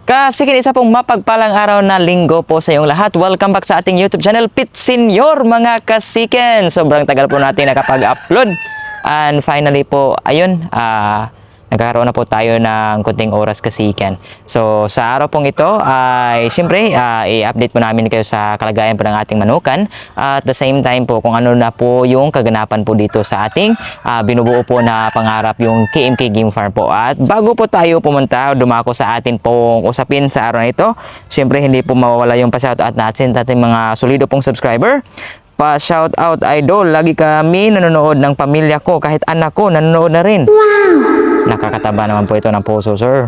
Kasi isa pong mapagpalang araw na linggo po sa iyong lahat. Welcome back sa ating YouTube channel, Pit Senior mga kasiken. Sobrang tagal po natin nakapag-upload. And finally po, ayun, nagkaroon na po tayo ng konting oras kasiken. So sa araw pong ito ay siyempre i-update po namin kayo sa kalagayan po ng ating manukan. At the same time po kung ano na po yung kaganapan po dito sa ating binubuo po na pangarap yung KMK Game Farm po. At bago po tayo pumunta, dumako sa atin pong usapin sa araw na ito, siyempre hindi po mawawala yung pa-shoutout natin sa ating mga solido pong subscriber. Pa-shoutout idol, lagi kami nanonood ng pamilya ko, kahit anak ko nanonood na rin. Wow! Nakakataba naman po ito ng puso, sir.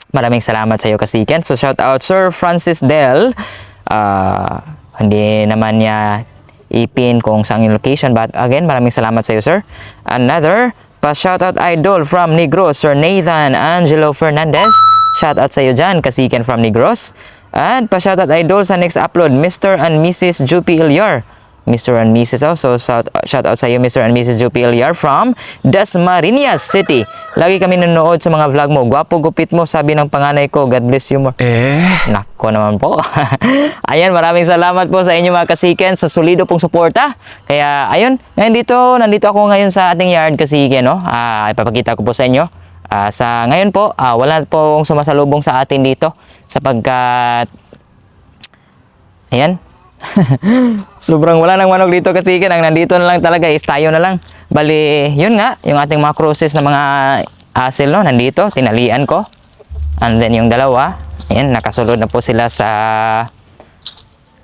Maraming salamat sa iyo kasiken. So shout out Sir Francis Del. Hindi naman niya ipin kung saan yung location, but again maraming salamat sa iyo, sir. Another pa-shout out idol from Negros, Sir Nathan Angelo Fernandez. Shout out sa iyo dyan kasiken from Negros. And pa-shout out idol sa next upload, Mr. and Mrs. Jupi Ilyar. Mr. and Mrs. also shout out sa iyo, Mr. and Mrs. Jupi Ilyar from Dasmariñas City. Lagi kami nanonood sa mga vlog mo. Gwapo gupit mo, sabi ng panganay ko. God bless you more. Nako naman po. Ayan, maraming salamat po sa inyo mga kasiken sa solido pong suporta. Kaya ayun, nandito ako ngayon sa ating yard kasiken, no? Ipapakita ko po sa inyo. Sa ngayon po, wala pong sumasalubong sa atin dito sapagkat ayan. Sobrang wala nang manok dito kasi ang nandito na lang talaga is tayo na lang. Bali, yun nga, yung ating mga crosses na mga asil, no, nandito, tinalian ko. And then yung dalawa, ayan, nakasulod na po sila sa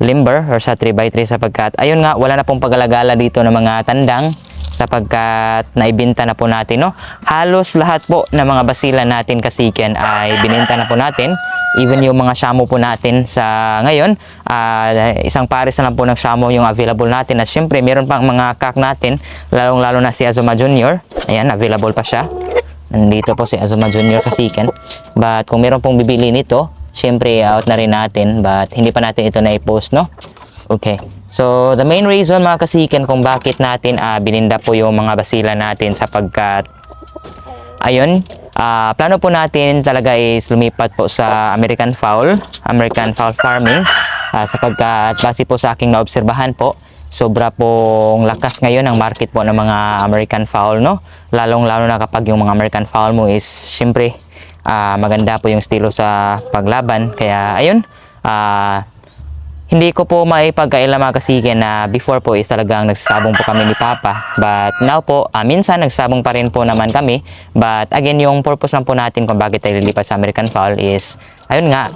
limber or sa 3x3 sapagkat, ayun nga, wala na pong pagalagala dito ng mga tandang sapagkat naibenta na po natin, no. Halos lahat po ng mga basilan natin kasiken ay bininta na po natin. Even yung mga shamo po natin sa ngayon, isang pares na lang po ng shamo yung available natin. At syempre, meron pang mga kak natin, lalong-lalo na si Azuma Junior. Ayan, available pa siya. Nandito po si Azuma Junior kasiken. But kung meron pong bibili nito, syempre out na rin natin. But hindi pa natin ito na-post, no? Okay. So, the main reason mga kasiken kung bakit natin bininda po yung mga basila natin sapagkat, ayun, plano po natin talaga is lumipat po sa American fowl farming sapagkat base po sa aking naobserbahan po, sobra pong lakas ngayon ang market po ng mga American fowl, no? Lalong-lalo na kapag yung mga American fowl mo is syempre maganda po yung estilo sa paglaban. Kaya ayun, hindi ko po maipagkaila mga kasiken na before po is talagang nagsasabong po kami ni Papa. But now po, minsan nagsasabong pa rin po naman kami. But again, yung purpose lang po natin kung bakit tayo lilipat sa American fowl is, ayun nga,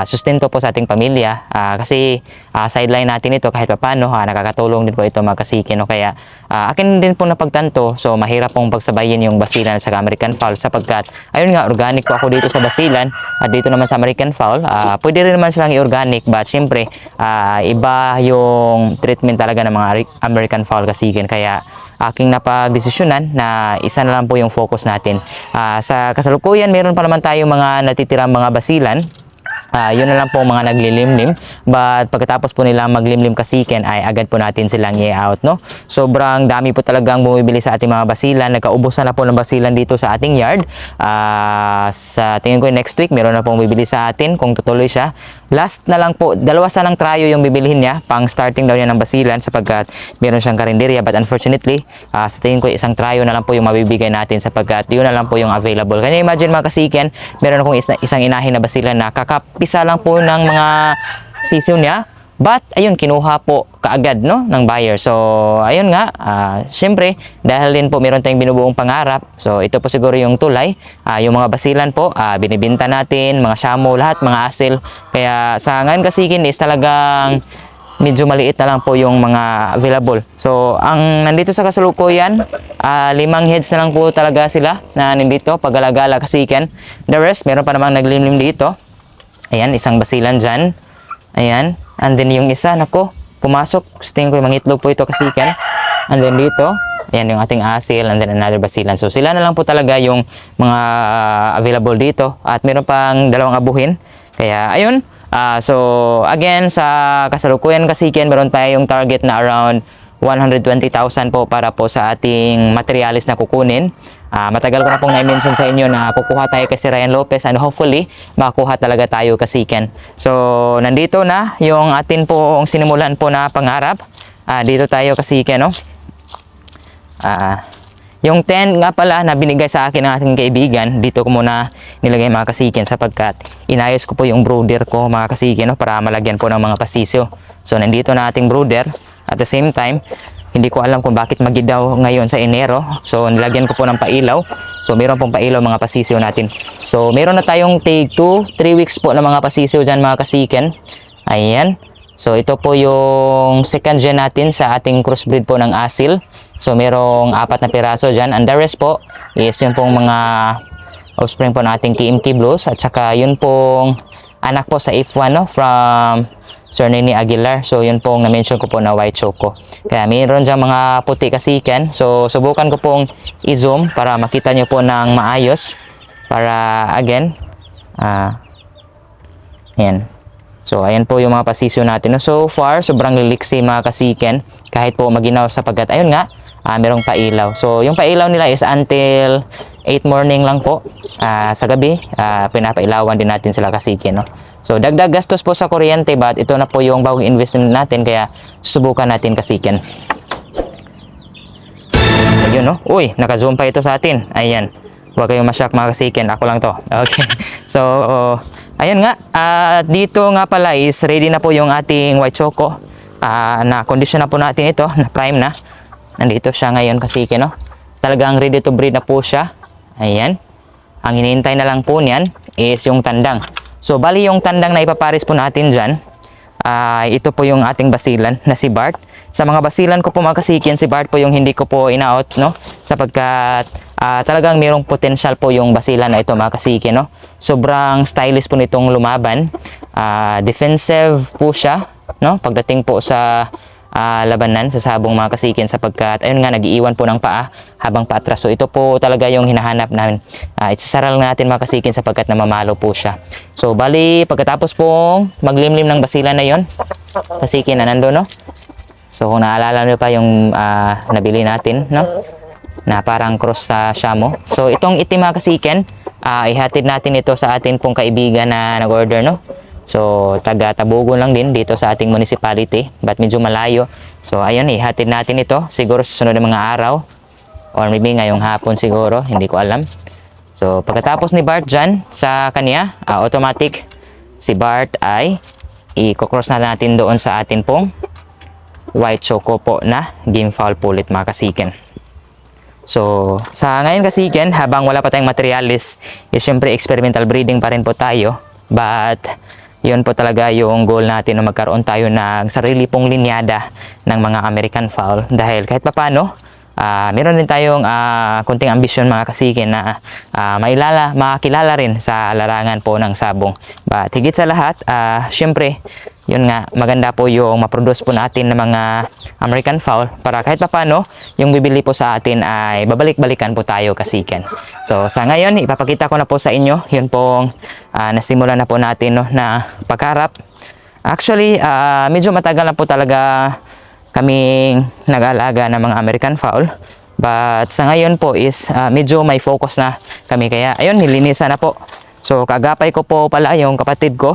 sustento po sa ating pamilya. Kasi sideline natin ito kahit paano, nakakatulong din po ito mga kasiken. No? Kaya akin din po napagtanto, so mahirap pong pagsabayin yung basilan sa American fowl sapagkat, ayun nga, organic po ako dito sa basilan at dito naman sa American fowl. Pwede rin naman silang i-organic but syempre, iba yung treatment talaga ng mga American fowl kasiken. Kaya aking napagdesisyonan na isa na lang po yung focus natin. Sa kasalukuyan, meron pa naman tayo mga natitirang mga basilan. Yun na lang po mga naglilimlim, but pagkatapos po nila maglimlim kasiken ay agad po natin silang i-out, no? Sobrang dami po talagang bumibili sa ating mga basilan. Nagkaubos na po ng basilan dito sa ating yard. Sa tingin ko next week meron na pong bibili sa atin kung tutuloy siya. Last na lang po, dalawa sanang trayo yung bibilihin niya, pang starting daw niya ng basilan sapagkat meron siyang karinderya, but unfortunately sa tingin ko isang trayo na lang po yung mabibigay natin sapagkat yun na lang po yung available. Kaya imagine mga kasiken, meron akong isang inahin na basilan na kakapisa lang po ng mga sisiw niya, but ayun, kinuha po kaagad, no, ng buyer. So ayun nga, syempre dahil din po meron tayong binubuong pangarap, so ito po siguro yung tulay. Yung mga basilan po binibenta natin, mga shamo, lahat mga asil. Kaya sa ngayon kasiken is talagang medyo maliit na lang po yung mga available. So ang nandito sa kasalukuyan, 5 heads na lang po talaga sila na nandito paggalagala kasiken. The rest meron pa namang naglimlim dito. Ayan, isang basilan dyan. Ayan. And then yung isa, nako, pumasok. Tingin ko yung mangitlog po ito kasiken. And then dito, ayan yung ating asil. And then another basilan. So sila na lang po talaga yung mga available dito. At meron pang 2 abuhin. Kaya ayun. So again, sa kasalukuyan kasiken, meron tayong target na around 120,000 po para po sa ating materialis na kukunin. Matagal ko na pong na-mention sa inyo na kukuha tayo kay si Ryan Lopez and hopefully makuha talaga tayo kasiken. So nandito na yung atin pong sinimulan po na pangarap. Dito tayo kasiken, no? Yung 10 nga pala na binigay sa akin ng ating kaibigan, dito ko muna nilagay mga kasiken sapagkat inayos ko po yung brooder ko mga kasiken, no, para malagyan po ng mga pasisyo. So nandito na ating brooder. At the same time, hindi ko alam kung bakit magidaw ngayon sa Enero. So nilagyan ko po ng pailaw. So meron pong pailaw mga pasisyo natin. So meron na tayong take 2, 3 weeks po ng mga pasisyo dyan mga kasiken. Ayan. So ito po yung second gen natin sa ating crossbreed po ng asil. So merong 4 na piraso dyan. And the rest po is yung pong mga offspring po nating TMT Blues. At saka yun pong anak po sa F1, no, from Sir Nini Aguilar. So yun pong na-mention ko po na white choco. Kaya mayroon dyan mga puti kasiken. So subukan ko pong i-zoom para makita nyo po ng maayos. Para again, yan. So, ayan po yung mga pasisyo natin. So far, sobrang liliksi mga kasiken. Kahit po maginaw sapagkat, ayun nga, merong pailaw. So, yung pailaw nila is until 8 morning lang po. Sa gabi, pinapailawan din natin sila kasiken, no? So, dagdag gastos po sa kuryente, but ito na po yung bagong investment natin. Kaya, susubukan natin kasiken. Ayun, no? Uy, naka-zoom pa ito sa atin. Ayan. Huwag kayong masyak mga kasiken. Ako lang to. Okay. So, ayun nga, dito nga pala is ready na po yung ating white choco. Na condition na po natin ito, na prime na. Nandito siya ngayon kasiken, no? Talagang ready to breed na po siya. Ayan. Ang hinihintay na lang po niyan is yung tandang. So bali yung tandang na ipaparis po natin dyan, ito po yung ating basilan na si Bart. Sa mga basilan ko po mga kasiken, si Bart po yung hindi ko po ina-out, no? Sapagkat talagang mayroong potential po yung basilan na ito mga kasiken, no? Sobrang stylish po nitong lumaban. Defensive po siya, no? Pagdating po sa labanan sa sabong mga kasiken sapagkat ayun nga nag-iiwan po ng paa habang paatras. So ito po talaga yung hinahanap namin. Isasaral natin mga kasiken sapagkat namamalo po siya. So bali pagkatapos pong maglimlim ng basilan na yon, kasiken na nandun, no? So kung naalala nyo pa yung nabili natin, no? Na parang cross sa Shamo. So itong itim mga kasiken, ihatid natin ito sa atin pong kaibigan na nag-order, no? So taga Tabugon lang din dito sa ating municipality, but medyo malayo. So ayun, ihatid natin ito siguro sa sunod na mga araw or maybe ngayong hapon siguro, hindi ko alam. So pagkatapos ni Bart dyan sa kanya, automatic si Bart ay i-cross na natin doon sa atin pong white choco po na game foul pulit mga kasiken. So sa ngayon kasiken, habang wala pa tayong materialis, is syempre experimental breeding pa rin po tayo. But yun po talaga yung goal natin na magkaroon tayo ng sarili pong linyada ng mga American fowl. Dahil kahit papano, meron din tayong kunting ambisyon mga kasiken na makilala rin sa larangan po ng sabong. But higit sa lahat, syempre, yun nga, maganda po yung maproduce po natin ng mga American fowl para kahit papano, yung bibili po sa atin ay babalik-balikan po tayo kasiken. So sa ngayon, ipapakita ko na po sa inyo yun pong nasimula na po natin, no, na pagharap. Actually, medyo matagal na po talaga kaming nag-aalaga ng mga American fowl. But sa ngayon po is medyo may focus na kami. Kaya ayun, nilinisan na po. So kagapay ko po pala yung kapatid ko,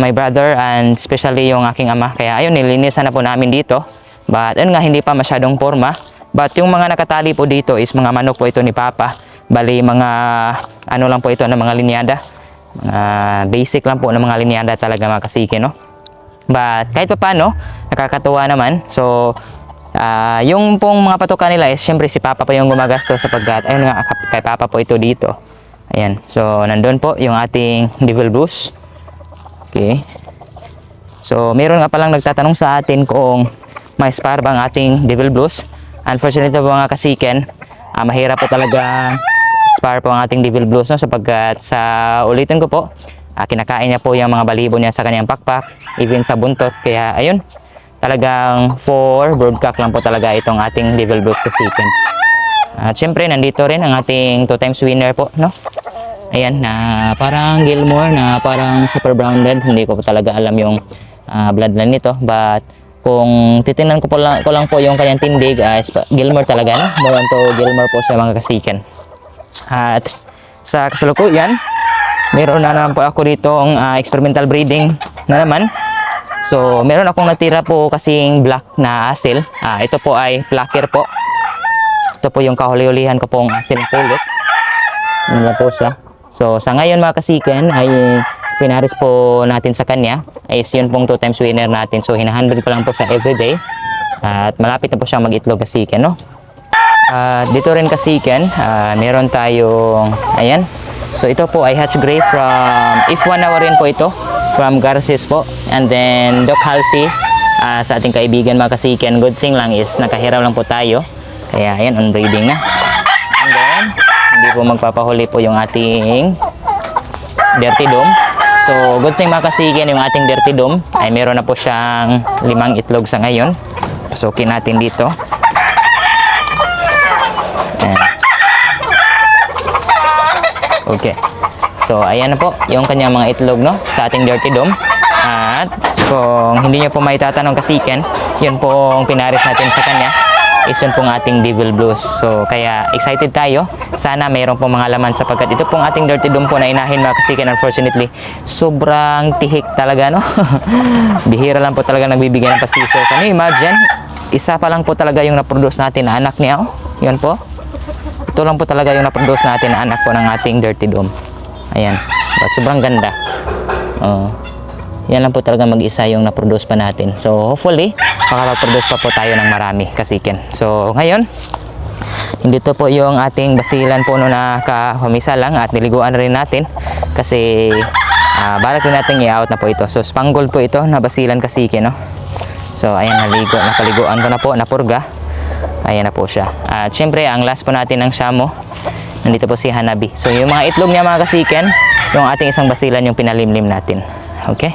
my brother, and especially yung aking ama. Kaya ayun, nilinisan na po namin dito. But ayun nga, hindi pa masyadong forma. But yung mga nakatali po dito is mga manok po ito ni Papa. Bali mga ano lang po ito ng mga linyada. Basic lang po ng mga linyada talaga mga kasiken, no? But kahit pa paano, nakakatuwa naman. So yung pong mga patukan nila is syempre si Papa pa yung gumagastos sapagkat ayun nga, kay Papa po ito dito. Ayan. So nandun po yung ating Devil Blues. Okay. So meron nga palang nagtatanong sa atin kung may spar bang ating Devil Blues. Unfortunately po mga kasiken, mahirap po talaga spar po ang ating Devil Blues, no? Sapagkat sa ulitin ko po, kinakain niya po yung mga balibo niya sa kanyang pakpak, even sa buntot. Kaya ayun, talagang for broodcock lang po talaga itong ating Devil Blues kasiken. At syempre nandito rin ang ating 2 times winner po, no? Ayan, na parang Gilmore, na parang super brown red. Hindi ko po talaga alam yung bloodline nito, but kung titingnan ko lang po yung kanyang tindig, Gilmore talaga, no? More on to Gilmore po siya mga kasiken. At sa kasalukuyan, meron na naman po ako ditong experimental breeding na naman. So, meron akong natira po kasing black na asil. Ito po ay plucker po. Ito po yung kahuli-hulihan ko pong asil pulot. Ano na po siya. So, sa ngayon mga kasiken ay pinaris po natin sa kanya. Is yun pong 2 times winner natin. So, hinahandle ko lang po siya everyday. At malapit na po siyang mag-itlog kasiken, no? Dito rin kasiken, meron tayong, ayan. So ito po ay Hatch Gray from If1 na rin po ito, from Garces po. And then Doc Halsey, sa ating kaibigan mga kasiken. Good thing lang is nakahiram lang po tayo. Kaya ayan, on breeding na. And then, hindi po magpapahuli po yung ating Dirty Dome. So good thing mga kasiken, yung ating Dirty Dome ay meron na po siyang 5 itlog sa ngayon. Pasukin natin dito. Okay. So, ayan na po yung kanyang mga itlog, no, sa ating Dirty Dome. At kung hindi nyo po may tatanong kasiken, yun po ang pinaris natin sa kanya. Is yun pong ating Devil Blues. So, kaya excited tayo. Sana mayroon pong mga laman sapagkat ito pong ating Dirty Dome po na inahin mga kasiken. Unfortunately, sobrang tihik talaga, no? Bihira lang po talaga nagbibigay ng pasiso. Can you imagine? Isa pa lang po talaga yung naproduce natin na anak niya, oh. Yun po. Ito lang po talaga yung naproduce natin na anak po ng ating Dirty Dome. Ayan. But sobrang ganda. Yan lang po talaga mag-isa yung naproduce pa natin. So, hopefully, makapag-produce pa po tayo ng marami kasiken. So, ngayon, dito po yung ating basilan po na kahumisa lang at niliguan rin natin. Kasi, balak rin natin i-out na po ito. So, spangled po ito na basilan kasiken, no? So, ayan, napaliguan ko na po, napurga. Ayan na po siya. At syempre, ang last po natin ng Shamo, nandito po si Hanabi. So, yung mga itlog niya mga kasiken, yung ating isang basilan yung pinalimlim natin. Okay?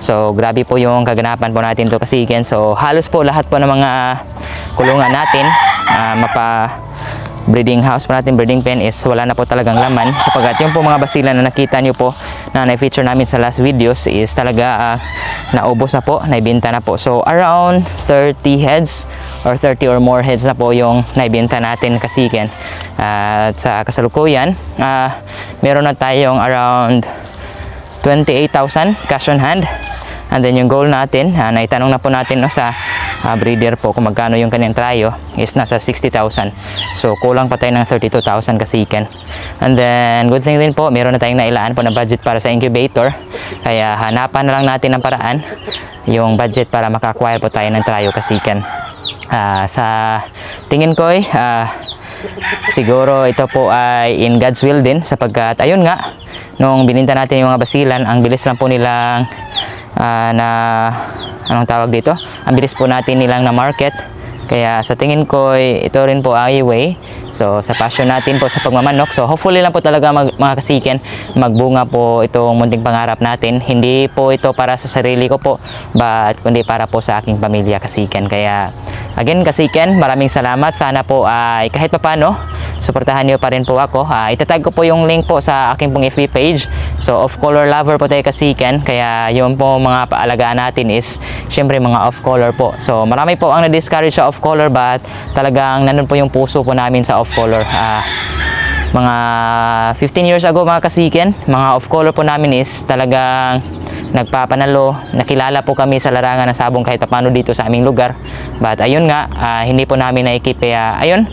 So, grabe po yung kaganapan po natin to kasiken. So, halos po lahat po ng mga kulungan natin, breeding house po natin, breeding pen is wala na po talagang laman sapagkat yung po mga basilan na nakita nyo po na na-feature namin sa last videos is talaga naubos na po, naibenta na po. So around 30 heads or 30 or more heads na po yung naibenta natin kasiken. At sa kasalukuyan, meron na tayong around 28,000 cash on hand. And then yung goal natin, naitanong na po natin, no, sa breeder po kung magkano yung kanyang trayo is nasa 60,000. So kulang pa tayo ng 32,000 kasiken. And then good thing din po, meron na tayong nailaan po na budget para sa incubator. Kaya hanapan na lang natin ng paraan yung budget para maka-acquire po tayo ng trayo kasiken. Sa tingin ko siguro ito po ay in God's will din sapagkat ayun nga, nung bininta natin yung mga basilan, ang bilis lang po nilang anong tawag dito? Ang bilis po natin nilang na market. Kaya sa tingin ko, ito rin po ay way. So sa passion natin po sa pagmamanok. So hopefully lang po talaga mga kasiken, magbunga po itong munting pangarap natin. Hindi po ito para sa sarili ko po, but kundi para po sa aking pamilya kasiken. Kaya again kasiken, maraming salamat. Sana po ay kahit papano, suportahan niyo pa rin po ako. Itatag ko po yung link po sa aking pong FB page. So off color lover po tayo kasiken. Kaya yung po mga paalagaan natin is syempre mga off color po. So marami po ang na-discourage sa off color, but talagang nandun po yung puso po namin sa off color. Mga 15 years ago mga kasiken, mga off color po namin is talagang nagpapanalo. Nakilala po kami sa larangan ng sabong kahit paano dito sa aming lugar. But ayun nga, hindi po namin naikip. Kaya ayun,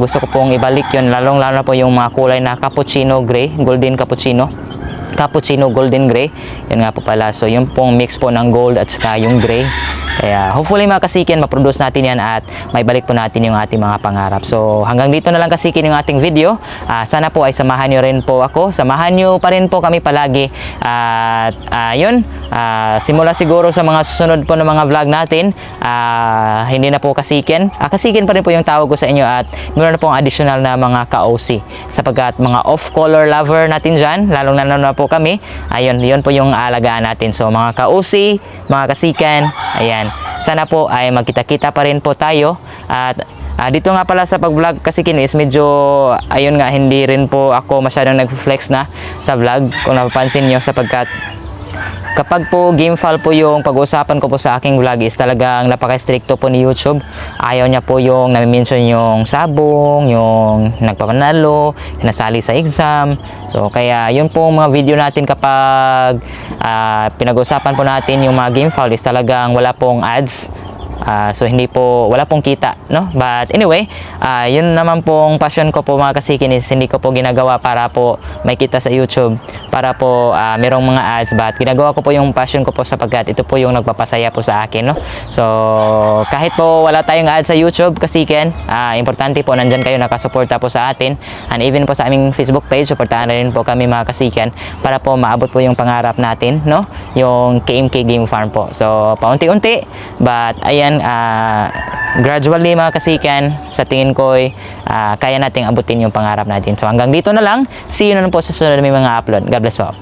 gusto ko pong ibalik yun. Lalo na po yung mga kulay na cappuccino gray, golden cappuccino golden gray. Yan nga po pala. So yung pong mix po ng gold at saka yung gray. Kaya hopefully mga kasiken, ma-produce natin yan at may balik po natin yung ating mga pangarap. So hanggang dito na lang kasiken yung ating video. Sana po ay samahan nyo rin po ako. Samahan nyo pa rin po kami palagi. At yun, simula siguro sa mga susunod po ng mga vlog natin, hindi na po kasiken. Kasiken pa rin po yung tawag ko sa inyo at meron na pong additional na mga ka-OC. Sapagkat mga off-color lover natin dyan, lalong na po kami, ayun, yun po yung alagaan natin. So mga ka-OC, mga kasiken, ayan. Sana po ay magkita-kita pa rin po tayo. At dito nga pala sa pag-vlog kasiken is medyo, ayun nga, hindi rin po ako masyadong nag-flex na sa vlog kung napapansin nyo sapagkat Kapag po game foul po yung pag-uusapan ko po sa aking vlog is talagang napaka-stricto po ni YouTube. Ayaw niya po yung nami-mention yung sabong, yung nagpapanalo, sinasali sa exam. So kaya yun po mga video natin kapag pinag-uusapan po natin yung mga game foul is talagang wala pong ads. So hindi po, wala pong kita, no? But anyway, yun naman pong passion ko po mga kasikin is hindi ko po ginagawa para po may kita sa YouTube, para po merong mga ads, but ginagawa ko po yung passion ko po sapagkat ito po yung nagpapasaya po sa akin, no? So kahit po wala tayong ads sa YouTube kasikin, importante po nandyan kayo nakasuporta po sa atin, and even po sa aming Facebook page, suportahan na rin po kami mga kasikan para po maabot po yung pangarap natin, no? Yung KMK Game Farm po. So paunti-unti, but ayan, gradually mga kasikan, sa tingin ko kaya nating abutin yung pangarap natin. So hanggang dito na lang, see you na lang po sa susunod na may mga upload. God bless po.